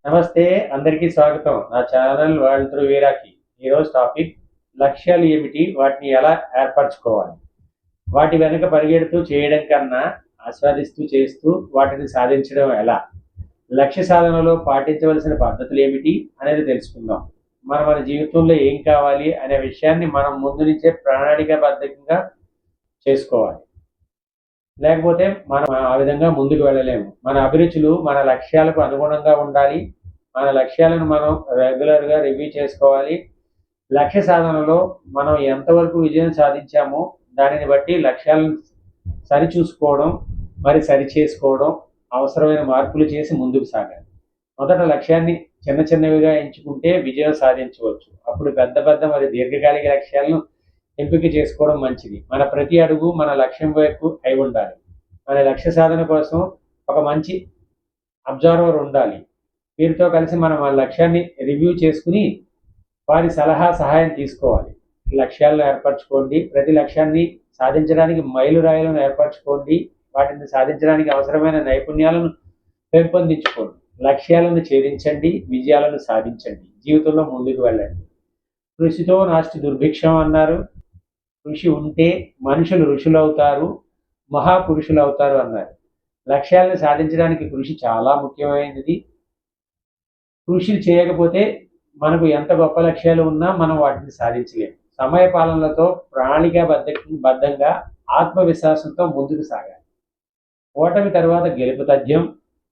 నమస్తే, అందరికీ స్వాగతం. నా ఛానల్ వరల్డ్ త్రూ వీరాకి. ఈరోజు టాపిక్ లక్ష్యాలు ఏమిటి? వాటిని ఎలా ఏర్పరచుకోవాలి? వాటి వెనుక పరిగెడుతూ చేయడం కన్నా ఆస్వాదిస్తూ చేస్తూ వాటిని సాధించడం ఎలా? లక్ష్య సాధనలో పాటించవలసిన పద్ధతులు ఏమిటి అనేది తెలుసుకుందాం. మన జీవితంలో ఏం కావాలి అనే విషయాన్ని మనం ముందు నుంచే ప్రణాళికాబద్ధంగా చేసుకోవాలి. లేకపోతే మనం ఆ విధంగా ముందుకు వెళ్ళలేము. మన అభిరుచులు మన లక్ష్యాలకు అనుగుణంగా ఉండాలి. మన లక్ష్యాలను మనం రెగ్యులర్‌గా రివ్యూ చేసుకోవాలి. లక్ష్య సాధనలో మనం ఎంతవరకు విజయం సాధించామో దానిని బట్టి లక్ష్యాలను సరిచూసుకోవడం, మరి సరిచేసుకోవడం, అవసరమైన మార్పులు చేసి ముందుకు సాగాలి. మొదట లక్ష్యాన్ని చిన్న చిన్నవిగా ఎంచుకుంటే విజయం సాధించవచ్చు. అప్పుడు పెద్ద పెద్ద మరి దీర్ఘకాలిక లక్ష్యాలను ఎంపిక చేసుకోవడం మంచిది. మన ప్రతి అడుగు మన లక్ష్యం వైపు అయి ఉండాలి. మన లక్ష్య సాధన కోసం ఒక మంచి అబ్జర్వర్ ఉండాలి. వీరితో కలిసి మనం మన లక్ష్యాన్ని రివ్యూ చేసుకుని వారి సలహా సహాయం తీసుకోవాలి. లక్ష్యాలను ఏర్పరచుకోండి. ప్రతి లక్ష్యాన్ని సాధించడానికి మైలురాయిలను ఏర్పరచుకోండి. వాటిని సాధించడానికి అవసరమైన నైపుణ్యాలను పెంపొందించుకోండి. లక్ష్యాలను ఛేదించండి, విజయాలను సాధించండి. జీవితంలో ముందుకు వెళ్ళండి. కృషితో నాస్తి దుర్భిక్షం అన్నారు. కృషి ఉంటే మనుషులు ఋషులవుతారు, మహాపురుషులవుతారు అన్నారు. లక్ష్యాలను సాధించడానికి కృషి చాలా ముఖ్యమైనది. కృషి చేయకపోతే మనకు ఎంత గొప్ప లక్ష్యాలు ఉన్నా మనం వాటిని సాధించలేము. సమయ పాలనలతో బద్ధంగా ఆత్మవిశ్వాసంతో ముందుకు సాగాలి. ఓటమి తర్వాత గెలుపు తథ్యం.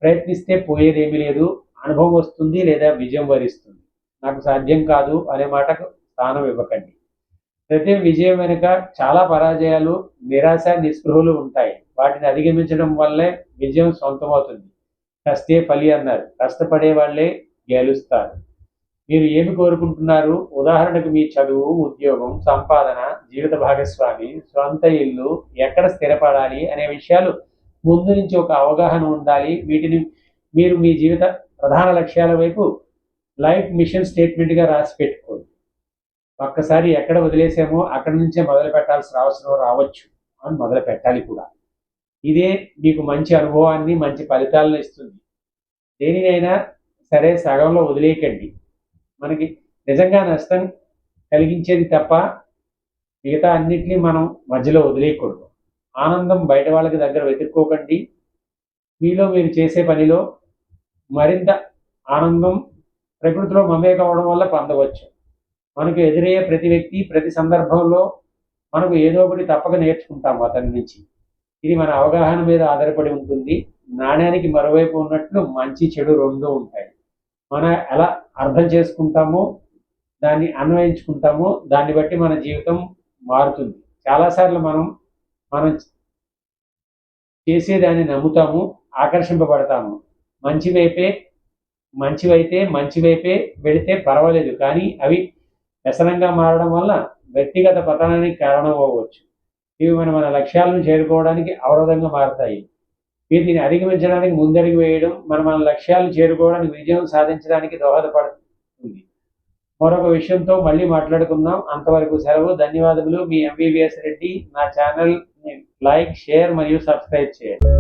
ప్రయత్నిస్తే పోయేదేమీ లేదు. అనుభవం వస్తుంది లేదా విజయం వరిస్తుంది. నాకు సాధ్యం కాదు అనే మాటకు స్థానం ఇవ్వకండి. ప్రతి విజయం వెనుక చాలా పరాజయాలు, నిరాశ, నిస్పృహలు ఉంటాయి. వాటిని అధిగమించడం వల్లే విజయం సొంతమవుతుంది. కష్టే ఫలి అన్నారు. కష్టపడే వాళ్ళే గెలుస్తారు. మీరు ఏమి కోరుకుంటున్నారు? ఉదాహరణకు మీ చదువు, ఉద్యోగం, సంపాదన, జీవిత భాగస్వామి, సొంత ఇల్లు, ఎక్కడ స్థిరపడాలి అనే విషయాలు ముందు నుంచి ఒక అవగాహన ఉండాలి. వీటిని మీరు మీ జీవిత ప్రధాన లక్ష్యాల వైపు లైఫ్ మిషన్ స్టేట్మెంట్గా రాసి పెట్టుకోండి. ఒక్కసారి ఎక్కడ వదిలేసామో అక్కడి నుంచే మొదలు పెట్టాల్సిన అవసరం రావచ్చు అని మొదలు పెట్టాలి కూడా. ఇదే మీకు మంచి అనుభవాన్ని, మంచి ఫలితాలను ఇస్తుంది. దేనినైనా సరే సగంలో వదిలేయకండి. మనకి నిజంగా నష్టం కలిగించేది తప్ప మిగతా అన్నిటినీ మనం మధ్యలో వదిలేయకూడదు. ఆనందం బయట వాళ్ళకి దగ్గర వెతుక్కోకండి. మీలో మీరు చేసే పనిలో మరింత ఆనందం ప్రకృతిలో మమేకం అవడం వల్ల పొందవచ్చు. మనకు ఎదురయ్యే ప్రతి వ్యక్తి, ప్రతి సందర్భంలో మనకు ఏదో ఒకటి తప్పక నేర్చుకుంటాము అతని నుంచి. ఇది మన అవగాహన మీద ఆధారపడి ఉంటుంది. నాణ్యానికి మరోవైపు ఉన్నట్లు మంచి చెడు రెండూ ఉంటాయి. మనం ఎలా అర్థం చేసుకుంటామో, దాన్ని అన్వయించుకుంటామో దాన్ని బట్టి మన జీవితం మారుతుంది. చాలాసార్లు మనం చేసేదాన్ని నమ్ముతాము, ఆకర్షింపబడతాము. మంచి వైపే వెళితే పర్వాలేదు, కానీ అవి వ్యసనంగా మారడం వల్ల వ్యక్తిగత పతనానికి కారణం అవ్వచ్చు. ఇవి మన లక్ష్యాలను చేరుకోవడానికి అవరోధంగా మారతాయి. వీటిని అధిగమించడానికి ముందడుగు వేయడం మన లక్ష్యాలను చేరుకోవడానికి, విజయం సాధించడానికి దోహదపడుతుంది. మరొక విషయంతో మళ్ళీ మాట్లాడుకుందాం. అంతవరకు సెలవు. ధన్యవాదములు. మీ ఎంబీబీఎస్ రెడ్డి. నా ఛానల్ లైక్, షేర్ మరియు సబ్స్క్రైబ్ చేయండి.